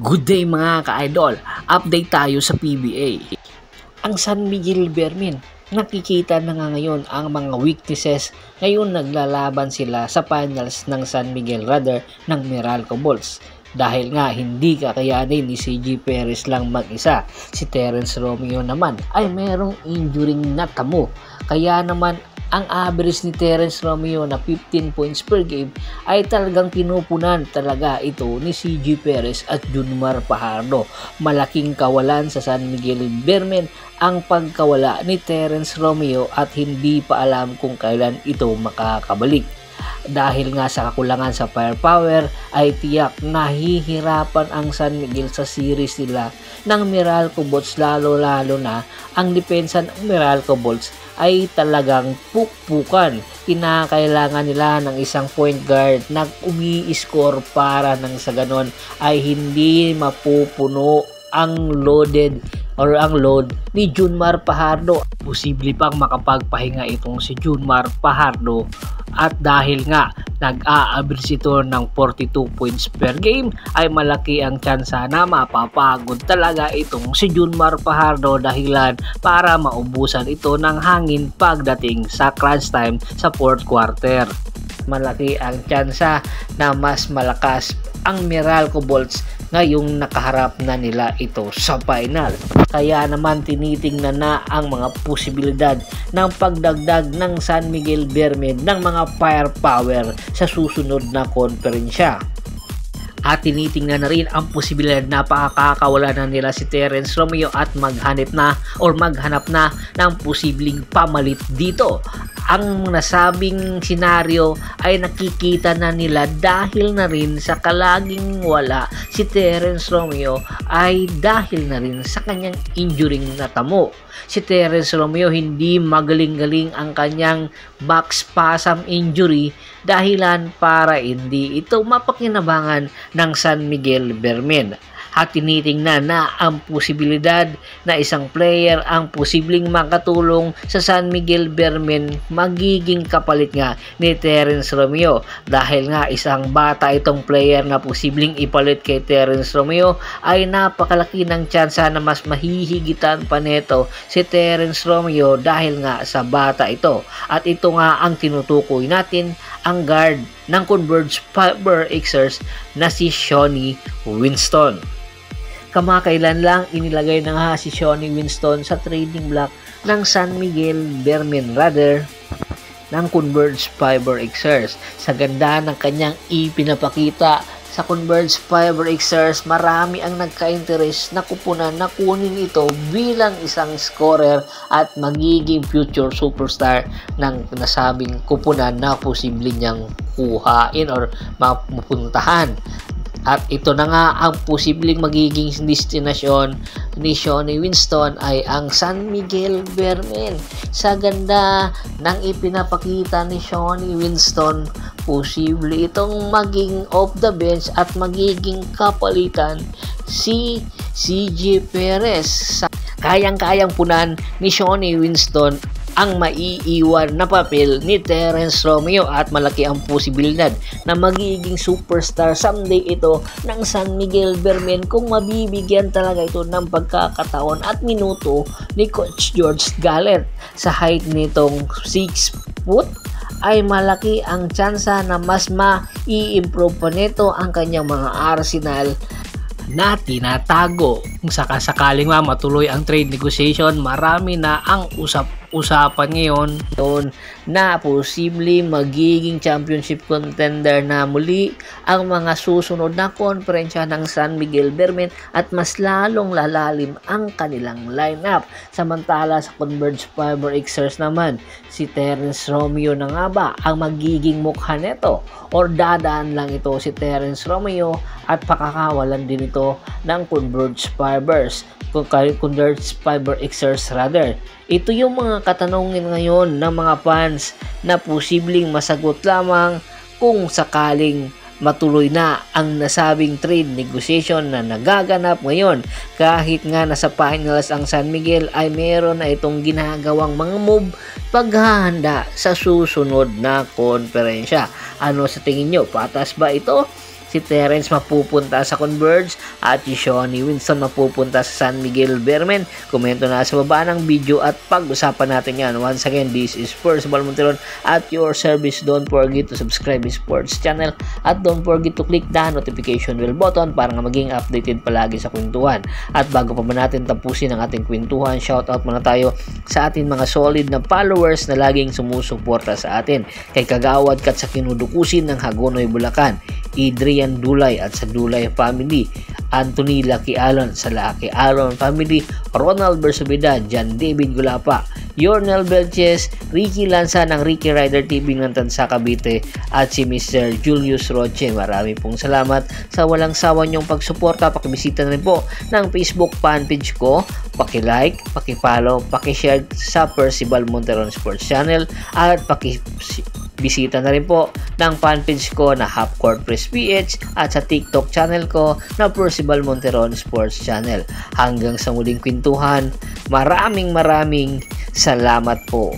Good day mga ka-idol, update tayo sa PBA. Ang San Miguel Bearmen, nakikita na nga ngayon ang mga weaknesses. Ngayon naglalaban sila sa finals ng San Miguel rather ng Meralco Bulls. Dahil nga hindi kakayanin ni CJ Perez lang mag-isa. Si Terence Romeo naman ay merong injury na tamo. Kaya naman ang average ni Terence Romeo na 15 points per game ay talagang pinupunan talaga ito ni CJ Perez at Junmar Fajardo. Malaking kawalan sa San Miguel Bearmen ang pagkawala ni Terence Romeo at hindi pa alam kung kailan ito makakabalik. Dahil nga sa kakulangan sa firepower ay tiyak nahihirapan ang San Miguel sa series nila ng Meralco Bulls, lalo na ang depensa ng Meralco Bulls ay talagang pukpukan. Kinakailangan nila ng isang point guard na umi-score para nang sa ganon ay hindi mapupuno ang load ni Junmar Fajardo. Posible pang makapagpahinga itong si Junmar Fajardo at dahil nga nag-a-average ito ng 42 points per game ay malaki ang tsansa na mapapagod talaga itong si Junmar Fajardo dahilan para maubusan ito ng hangin pagdating sa crunch time sa fourth quarter. Malaki ang tsansa na mas malakas ang Meralco Bulls ngayong nakaharap na nila ito sa final. Kaya naman tinitingnan na ang mga posibilidad ng pagdagdag ng San Miguel Bearmen ng mga firepower sa susunod na konferensya. At tinitingnan na rin ang posibilidad na pakakawala na nila si Terence Romeo at maghanap na ng posibleng pamalit dito. Ang nasabing senaryo ay nakikita na nila dahil na rin sa kalaging wala si Terence Romeo ay dahil na rin sa kanyang injuring natamo. Si Terence Romeo hindi magaling-galing ang kanyang back spasm injury dahilan para hindi ito mapakinabangan ng San Miguel Bearmen. At tinitingnan na ang posibilidad na isang player ang posibleng makatulong sa San Miguel Bearmen magiging kapalit nga ni Terence Romeo dahil nga isang bata itong player na posibleng ipalit kay Terence Romeo ay napakalaki ng tsansa na mas mahihigitan pa neto si Terence Romeo dahil nga sa bata ito. At ito nga ang tinutukoy natin, ang guard ng Converge Fiber Xers na si Shawnee Winston. Kamakailan lang inilagay na nga si Shawnee Winston sa trading block ng San Miguel Bearmen rather ng Converge Fiber Xers. Sa ganda ng kanyang ipinapakita sa Converge Fiber Xers, marami ang nagka-interest na kupunan na kunin ito bilang isang scorer at magiging future superstar ng nasabing kupunan na posible niyang kuhain or mapupuntahan. At ito na nga ang posibleng magiging destinasyon ni Shawnee Winston ay ang San Miguel Bearmen. Sa ganda ng ipinapakita ni Shawnee Winston, posible itong maging off the bench at magiging kapalitan si CJ Perez. Kayang-kayang punan ni Shawnee Winston ang maiiwan na papel ni Terence Romeo at malaki ang posibilidad na magiging superstar someday ito ng San Miguel Bearmen kung mabibigyan talaga ito ng pagkakataon at minuto ni Coach George Gallet. Sa height nitong 6 foot ay malaki ang tsansa na mas ma-i-improve pa nito ang kanyang mga arsenal na tinatago. Kung sakasakaling matuloy ang trade negotiation, marami na ang usapan ngayon na posible magiging championship contender na muli ang mga susunod na konferensya ng San Miguel Bearmen at mas lalong lalalim ang kanilang lineup. Samantala sa Converge Fiber Xers naman, si Terence Romeo na nga ba ang magiging mukha neto or dadaan lang ito si Terence Romeo at pakakawalan din ito ng Converge Fiber Xers rather. Ito yung mga katanungin ngayon ng mga fans na posibleng masagot lamang kung sakaling matuloy na ang nasabing trade negotiation na nagaganap ngayon. Kahit nga nasa finals ang San Miguel ay meron na itong ginagawang mga move paghahanda sa susunod na konferensya. Ano sa tingin nyo? Patas ba ito? si Terence mapupunta sa Converge at si Shawnee Winston mapupunta sa San Miguel Bearmen. Komento na sa baba ng video at pag-usapan natin yan. Once again, this is Percival Monteron at your service. Don't forget to subscribe to Sports Channel at don't forget to click the notification bell button para nga maging updated palagi sa kwentuhan. At bago pa ba natin tapusin ang ating kwentuhan, shoutout muna tayo sa ating mga solid na followers na laging sumusuporta sa atin. Kay Kagawad Kat sa Kinudukusin ng Hagonoy, Bulacan, Adrian Dulay at sa Dulay Family, Anthony Lucky Alon sa Lucky Alon Family, Ronald Bersubida, John David Gulapa, Yornel Belches, Ricky Lanza ng Ricky Rider TV ng Tansa Cavite at si Mr. Julius Roche. Marami pong salamat sa walang sawa niyong pagsuporta. Pakibisita na rin po ng Facebook fanpage ko, paki-like, paki-follow, paki-share sa Percival Monteron Sports Channel at bisita na rin po ng fanpage ko na Half Court Press PH at sa TikTok channel ko na Percival Monteron Sports Channel. Hanggang sa muling kwentuhan, maraming salamat po.